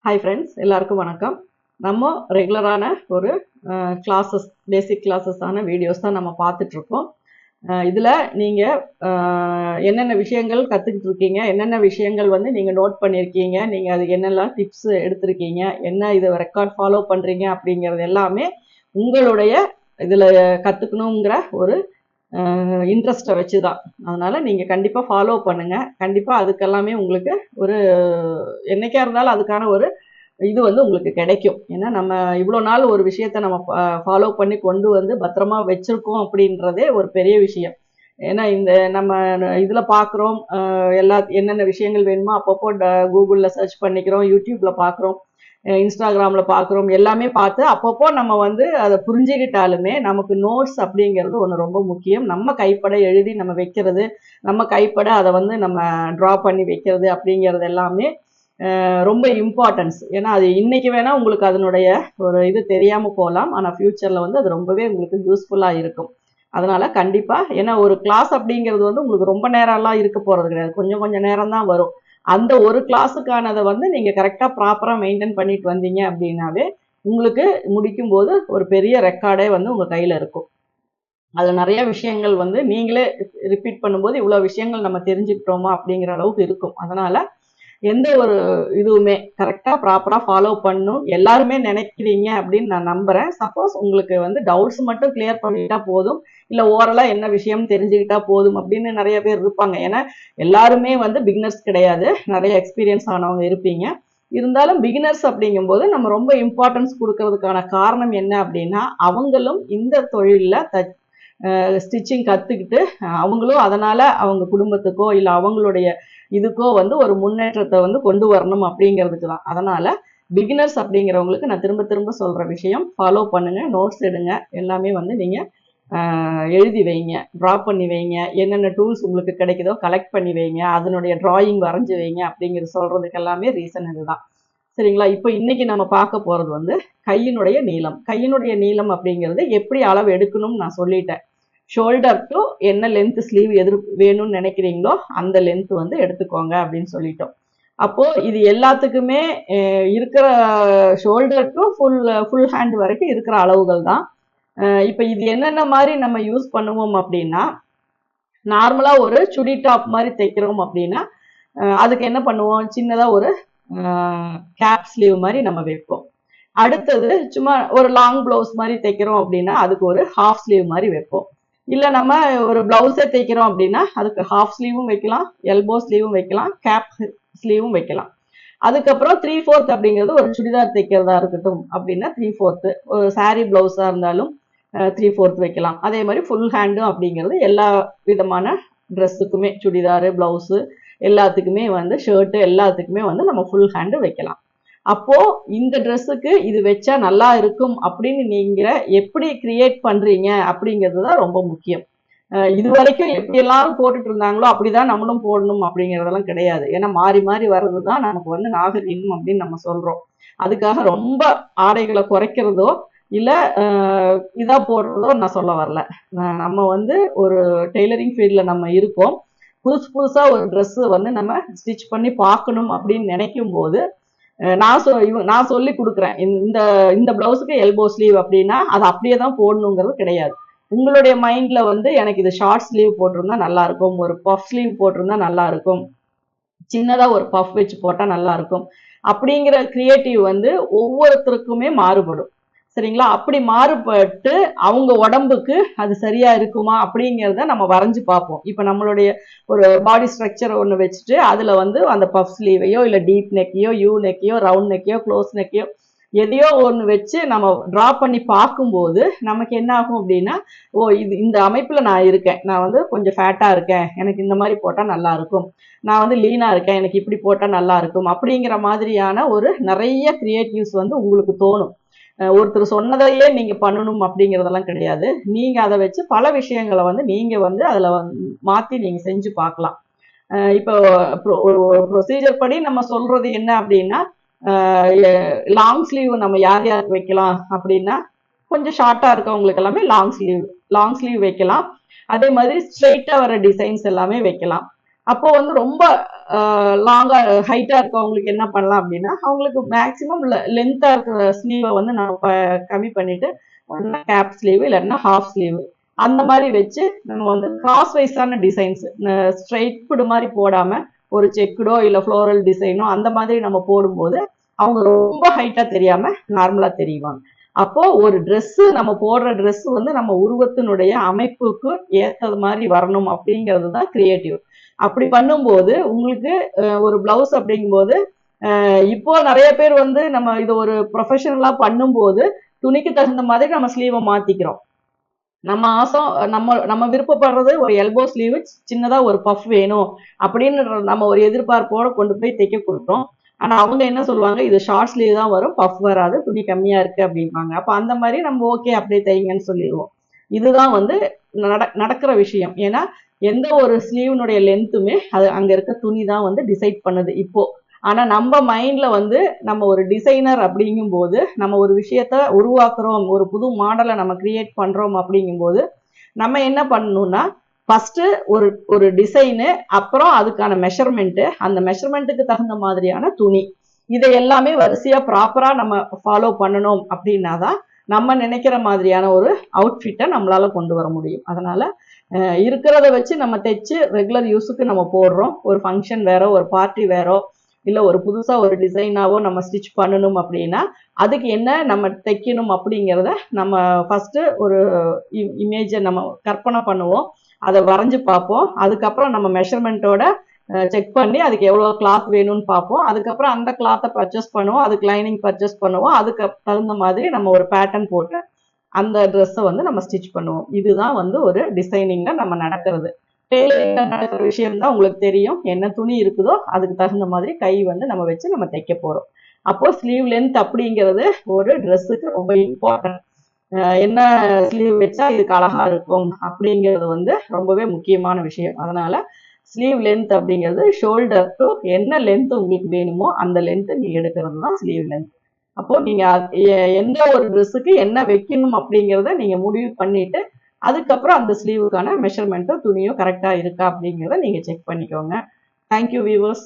Hi friends, எல்லாருக்கும் வணக்கம். நம்ம ரெகுலரான ஒரு கிளாஸஸ், பேசிக் கிளாஸஸான வீடியோஸ் தான் நம்ம பார்த்துட்ருக்கோம். இதில் நீங்கள் என்னென்ன விஷயங்கள் கற்றுக்கிட்டு இருக்கீங்க, என்னென்ன விஷயங்கள் வந்து நீங்கள் நோட் பண்ணியிருக்கீங்க, நீங்கள் அதுக்கு என்னெல்லாம் டிப்ஸ் எடுத்திருக்கீங்க, என்ன இதை ரெக்கார்ட் ஃபாலோ பண்ணுறீங்க அப்படிங்கிறது எல்லாமே உங்களுடைய இதில் கற்றுக்கணுங்கிற ஒரு இன்ட்ரெஸ்ட்டை வச்சு தான். அதனால் நீங்கள் கண்டிப்பாக ஃபாலோ பண்ணுங்கள். கண்டிப்பாக அதுக்கெல்லாமே உங்களுக்கு ஒரு என்னைக்கா இருந்தாலும் அதுக்கான ஒரு இது வந்து உங்களுக்கு கிடைக்கும். ஏன்னா நம்ம இவ்வளோ நாள் ஒரு விஷயத்த நம்ம ஃபாலோ பண்ணி கொண்டு வந்து பத்திரமா வச்சுருக்கோம் அப்படின்றதே ஒரு பெரிய விஷயம். ஏன்னா இந்த நம்ம இதில் பார்க்குறோம், என்னென்ன விஷயங்கள் வேணுமோ அப்பப்போ கூகுளில் சர்ச் பண்ணிக்கிறோம், யூடியூப்பில் பார்க்குறோம், இன்ஸ்டாகிராமில் பார்க்குறோம், எல்லாமே பார்த்து அப்பப்போ நம்ம வந்து அதை புரிஞ்சுக்கிட்டாலுமே நமக்கு நோட்ஸ் அப்படிங்கிறது ஒன்று ரொம்ப முக்கியம். நம்ம கைப்பட எழுதி நம்ம வைக்கிறது, நம்ம கைப்பட அதை வந்து நம்ம ட்ரா பண்ணி வைக்கிறது அப்படிங்கிறது எல்லாமே ரொம்ப இம்பார்ட்டன்ஸ். ஏன்னா அது இன்னைக்கு வேணால் உங்களுக்கு அதனுடைய ஒரு இது தெரியாமல் போகலாம், ஆனால் ஃப்யூச்சரில் வந்து அது ரொம்பவே உங்களுக்கு யூஸ்ஃபுல்லாக இருக்கும். அதனால் கண்டிப்பாக, ஏன்னா ஒரு கிளாஸ் அப்படிங்கிறது வந்து உங்களுக்கு ரொம்ப நேரம்லாம் இருக்க போகிறது கிடையாது, கொஞ்சம் கொஞ்சம் நேரம் தான் வரும். அந்த ஒரு கிளாஸுக்கானதை வந்து நீங்கள் கரெக்டாக ப்ராப்பராக மெயின்டைன் பண்ணிட்டு வந்தீங்க அப்படின்னாவே உங்களுக்கு முடிக்கும்போது ஒரு பெரிய ரெக்கார்டே வந்து உங்கள் கையில் இருக்கும். அதில் நிறைய விஷயங்கள் வந்து நீங்களே ரிப்பீட் பண்ணும்போது இவ்வளோ விஷயங்கள் நம்ம தெரிஞ்சுக்கிட்டோமா அப்படிங்கிற அளவுக்கு இருக்கும். அதனால் எந்த ஒரு இதுவுமே கரெக்டாக ப்ராப்பராக ஃபாலோ பண்ணணும் எல்லாருமே நினைக்கிறீங்க அப்படின்னு நான் நம்புகிறேன். சப்போஸ் உங்களுக்கு வந்து டவுட்ஸ் மட்டும் கிளியர் பண்ணிட்டா போதும், இல்லை ஓரலாக என்ன விஷயம் தெரிஞ்சுக்கிட்டா போதும் அப்படின்னு நிறைய பேர் இருப்பாங்க. ஏன்னா எல்லாருமே வந்து பிகினர்ஸ் கிடையாது, நிறைய எக்ஸ்பீரியன்ஸ் ஆனவங்க இருப்பீங்க. இருந்தாலும் பிகினர்ஸ் அப்படிங்கும்போது நம்ம ரொம்ப இம்பார்ட்டன்ஸ் கொடுக்கறதுக்கான காரணம் என்ன அப்படின்னா, அவங்களும் இந்த தொழிலில் ஸ்டிச்சிங் கற்றுக்கிட்டு அவங்களும் அதனால் அவங்க குடும்பத்துக்கோ இல்லை அவங்களுடைய இதுக்கோ வந்து ஒரு முன்னேற்றத்தை வந்து கொண்டு வரணும் அப்படிங்கிறதுக்கு தான். அதனால் பிகினர்ஸ் அப்படிங்கிறவங்களுக்கு நான் திரும்ப திரும்ப சொல்கிற விஷயம், ஃபாலோ பண்ணுங்கள், நோட்ஸ் எடுங்க, எல்லாமே வந்து நீங்கள் எழுதி வைங்க, ட்ரா பண்ணி வைங்க, என்னென்ன டூல்ஸ் உங்களுக்கு கிடைக்குதோ கலெக்ட் பண்ணி வைங்க, அதனுடைய ட்ராயிங் வரைஞ்சி வைங்க அப்படிங்கிறது சொல்கிறதுக்கு எல்லாமே ரீசன் இதுதான். சரிங்களா? இப்போ இன்னைக்கு நம்ம பார்க்க போகிறது வந்து கையினுடைய நீளம். கையினுடைய நீளம் அப்படிங்கிறது எப்படி அளவு எடுக்கணும்னு நான் சொல்லிட்டேன். ஷோல்டர் டு என்ன லென்த் ஸ்லீவ் வேணும்னு நினைக்கிறீங்களோ அந்த லென்த் வந்து எடுத்துக்கோங்க அப்படின்னு சொல்லிட்டோம். அப்போ இது எல்லாத்துக்குமே இருக்கிற ஷோல்டர் டு ஃபுல் ஹேண்ட் வரைக்கும் இருக்கிற அளவுகள் தான். இப்போ இது என்னென்ன மாதிரி நம்ம யூஸ் பண்ணுவோம் அப்படின்னா, நார்மலா ஒரு சுடி டாப் மாதிரி தைக்கிறோம் அப்படின்னா அதுக்கு என்ன பண்ணுவோம், சின்னதாக ஒரு கேப் ஸ்லீவ் மாதிரி நம்ம வைப்போம். அடுத்தது சும்மா ஒரு லாங் ப்ளவுஸ் மாதிரி தைக்கிறோம் அப்படின்னா அதுக்கு ஒரு ஹாஃப் ஸ்லீவ் மாதிரி வைப்போம். இல்லை நம்ம ஒரு ப்ளவுஸே தைக்கிறோம் அப்படின்னா அதுக்கு ஹாஃப் ஸ்லீவும் வைக்கலாம், எல்போ ஸ்லீவும் வைக்கலாம், கேப் ஸ்லீவும் வைக்கலாம். அதுக்கப்புறம் 3/4 அப்படிங்கிறது ஒரு சுடிதார் தைக்கிறதா இருக்கட்டும் அப்படின்னா 3/4, ஒரு சாரீ ப்ளவுஸாக இருந்தாலும் 3/4 வைக்கலாம். அதே மாதிரி ஃபுல் ஹேண்டும் அப்படிங்கிறது எல்லா விதமான ட்ரெஸ்ஸுக்குமே, சுடிதாரு, ப்ளவுஸு எல்லாத்துக்குமே வந்து, ஷர்ட்டு எல்லாத்துக்குமே வந்து நம்ம ஃபுல் ஹேண்டு வைக்கலாம். அப்போ இந்த ட்ரெஸ்ஸுக்கு இது வச்சா நல்லா இருக்கும் அப்படின்னு நீங்க எப்படி கிரியேட் பண்றீங்க அப்படிங்கிறது தான் ரொம்ப முக்கியம். இது வரைக்கும் எப்படியெல்லாம் போட்டுட்டு இருந்தாங்களோ அப்படிதான் நம்மளும் போடணும் அப்படிங்கிறதெல்லாம் கிடையாது. ஏன்னா மாறி மாறி வர்றது தான் நமக்கு வந்து நாகரீகம் அப்படின்னு நம்ம சொல்றோம். அதுக்காக ரொம்ப ஆடைகளை குறைக்கிறதோ இல்லை இதா போடுறதோ நான் சொல்ல வரல. நம்ம வந்து ஒரு டெய்லரிங் ஃபீல்டில் நம்ம இருக்கோம். புதுசாக ஒரு ட்ரெஸ்ஸு வந்து நம்ம ஸ்டிச் பண்ணி பார்க்கணும் அப்படின்னு நினைக்கும் போது நான் சொல்லி கொடுக்குறேன். இந்த பிளவுஸுக்கு எல்போ ஸ்லீவ் அப்படின்னா அது அப்படியே தான் போடணுங்கிறது கிடையாது. உங்களுடைய மைண்ட்ல வந்து எனக்கு இது ஷார்ட் ஸ்லீவ் போட்டிருந்தா நல்லா இருக்கும், ஒரு பஃப் ஸ்லீவ் போட்டிருந்தா நல்லா இருக்கும், சின்னதா ஒரு பஃப் வச்சு போட்டா நல்லா இருக்கும் அப்படிங்கிற கிரியேட்டிவ் வந்து ஒவ்வொருத்தருக்குமே மாறுபடும். சரிங்களா? அப்படி மாறுபட்டு அவங்க உடம்புக்கு அது சரியா இருக்குமா அப்படிங்கிறத நம்ம வரைஞ்சு பார்ப்போம். இப்போ நம்மளுடைய ஒரு பாடி ஸ்ட்ரக்சர் ஒன்று வச்சுட்டு அதில் வந்து அந்த பஃப் ஸ்லீவையோ இல்லை டீப் நெக்கையோ, யூ நெக்கையோ, ரவுண்ட் நெக்கையோ, க்ளோஸ் நெக்கையோ எதையோ ஒன்று வச்சு நம்ம ட்ரா பண்ணி பார்க்கும்போது நமக்கு என்ன ஆகும் அப்படின்னா, ஓ இது இந்த அமைப்பில் நான் இருக்கேன், நான் வந்து கொஞ்சம் ஃபேட்டாக இருக்கேன், எனக்கு இந்த மாதிரி போட்டால் நல்லா இருக்கும், நான் வந்து லீனாக இருக்கேன், எனக்கு இப்படி போட்டால் நல்லா இருக்கும் அப்படிங்கிற மாதிரியான ஒரு நிறைய கிரியேட்டிவ்ஸ் வந்து உங்களுக்கு தோணும். ஒருத்தர் சொன்னதையே நீங்க பண்ணணும் அப்படிங்கிறதெல்லாம் கிடையாது. நீங்க அதை வச்சு பல விஷயங்களை வந்து நீங்க வந்து அதில் மாற்றி நீங்க செஞ்சு பார்க்கலாம். இப்போ ஒரு ப்ரொசீஜர் படி நம்ம சொல்றது என்ன அப்படின்னா, லாங் ஸ்லீவ் நம்ம யார் யாருக்கு வைக்கலாம் அப்படின்னா, கொஞ்சம் ஷார்ட்டாக இருக்கவங்களுக்கு எல்லாமே லாங் ஸ்லீவ் வைக்கலாம். அதே மாதிரி ஸ்ட்ரெயிட்டாக வர டிசைன்ஸ் எல்லாமே வைக்கலாம். அப்போ வந்து ரொம்ப லாங்கா ஹைட்டா இருக்கவங்களுக்கு என்ன பண்ணலாம் அப்படின்னா, அவங்களுக்கு மேக்ஸிமம் லென்த்தா இருக்கிற ஸ்லீவை வந்து நம்ம கம்மி பண்ணிட்டு ஒண்ணா கேப் ஸ்லீவ் இல்லைன்னா ஹாஃப் ஸ்லீவ் அந்த மாதிரி வச்சு நம்ம வந்து கிராஸ் வைஸான டிசைன்ஸ் ஸ்ட்ரைட்டு மாதிரி போடாம ஒரு செக்குடோ இல்லை ஃப்ளோரல் டிசைனோ அந்த மாதிரி நம்ம போடும்போது அவங்க ரொம்ப ஹைட்டா தெரியாம நார்மலா தெரியுவாங்க. அப்போ ஒரு Dress நம்ம போடுற Dress வந்து நம்ம உருவத்தினுடைய அமைப்புக்கு ஏத்தது மாதிரி வரணும் அப்படிங்கிறது தான் கிரியேட்டிவ். அப்படி பண்ணும்போது உங்களுக்கு ஒரு பிளவுஸ் அப்படிங்கும்போது இப்போ நிறைய பேர் வந்து நம்ம இது ஒரு ப்ரொஃபஷனலா பண்ணும்போது துணிக்கு தகுந்த மாதிரி நம்ம ஸ்லீவை மாத்திக்கிறோம். நம்ம ஆசை நம்ம நம்ம விருப்பப்படுறது ஒரு எல்போ ஸ்லீவ் சின்னதா ஒரு பஃப் வேணும் அப்படின்னு நம்ம ஒரு எதிர்பார்ப்போட கொண்டு போய் தைக்க கொடுத்தோம். ஆனா அவங்க என்ன சொல்லுவாங்க, இது ஷார்ட் ஸ்லீவ் தான் வரும், பஃப் வராது, துணி கம்மியா இருக்கு அப்படிம்பாங்க. அப்ப அந்த மாதிரி நம்ம ஓகே அப்படியே தைங்கன்னு சொல்லிடுவோம். இதுதான் வந்து நடக்கிற விஷயம். ஏன்னா எந்த ஒரு ஸ்லீவ்னுடைய லென்த்துமே அது அங்க இருக்க துணி தான் வந்து டிசைட் பண்ணுது இப்போ. ஆனா நம்ம மைண்ட்ல வந்து நம்ம ஒரு டிசைனர் அப்படிங்கும்போது நம்ம ஒரு விஷயத்த உருவாக்குறோம், ஒரு புது மாடலை நம்ம கிரியேட் பண்றோம் அப்படிங்கும்போது நம்ம என்ன பண்ணணும்னா ஃபர்ஸ்ட் ஒரு ஒரு டிசைனு, அப்புறம் அதுக்கான மெஷர்மெண்ட், அந்த மெஷர்மெண்ட்டுக்கு தகுந்த மாதிரியான துணி, இதை எல்லாமே வரிசையா ப்ராப்பரா நம்ம ஃபாலோ பண்ணணும் அப்படின்னாதான் நம்ம நினைக்கிற மாதிரியான ஒரு அவுட்ஃபிட்டை நம்மளால கொண்டு வர முடியும். அதனால இருக்கிறத வச்சு நம்ம தைச்சு ரெகுலர் யூஸுக்கு நம்ம போடுறோம். ஒரு ஃபங்க்ஷன் வேற, ஒரு பார்ட்டி வேறோ, இல்லை ஒரு புதுசா ஒரு டிசைனாவோ நம்ம ஸ்டிச் பண்ணணும் அப்படின்னா அதுக்கு என்ன நம்ம தைக்கணும் அப்படிங்கிறத நம்ம ஃபர்ஸ்ட் ஒரு இமேஜை நம்ம கற்பனை பண்ணுவோம், அதை வரைஞ்சு பார்ப்போம். அதுக்கப்புறம் நம்ம மெஷர்மெண்ட்டோட செக் பண்ணி அதுக்கு எவ்வளோ கிளாத் வேணும்னு பார்ப்போம். அதுக்கப்புறம் அந்த கிளாத்தை பர்ச்சேஸ் பண்ணுவோம், அதுக்கு லைனிங் பர்ச்சேஸ் பண்ணுவோம். அதுக்கு தகுந்த மாதிரி நம்ம ஒரு பேட்டர்ன் போட்டு அந்த ட்ரெஸ்ஸை வந்து நம்ம ஸ்டிச் பண்ணுவோம். இதுதான் வந்து ஒரு டிசைனிங்ல நம்ம நடக்கிறது. டெய்லரிங்ல நடக்கிற விஷயம் தான் உங்களுக்கு தெரியும். என்ன துணி இருக்குதோ அதுக்கு தகுந்த மாதிரி கை வந்து நம்ம வச்சு நம்ம தைக்க போறோம். அப்போ ஸ்லீவ் லென்த் அப்படிங்கிறது ஒரு ட்ரெஸ்ஸுக்கு ரொம்ப இம்பார்ட்டன்ட். என்ன ஸ்லீவ் வச்சா இதுக்கு அழகா இருக்கும் அப்படிங்கிறது வந்து ரொம்பவே முக்கியமான விஷயம். அதனால ஸ்லீவ் லென்த் அப்படிங்கிறது ஷோல்டர் டு என்ன லென்த் உங்களுக்கு வேணுமோ அந்த லென்த் நீங்க எடுக்கிறது தான் ஸ்லீவ் லென்த். அப்போ நீங்க எந்த ஒரு ட்ரெஸ்ஸுக்கு என்ன வைக்கணும் அப்படிங்கிறத நீங்க முடிவு பண்ணிட்டு அதுக்கப்புறம் அந்த ஸ்லீவுக்கான மெஷர்மெண்ட்டும் துணியும் கரெக்டா இருக்கா அப்படிங்கிறத நீங்க செக் பண்ணிக்கோங்க. Thank you viewers.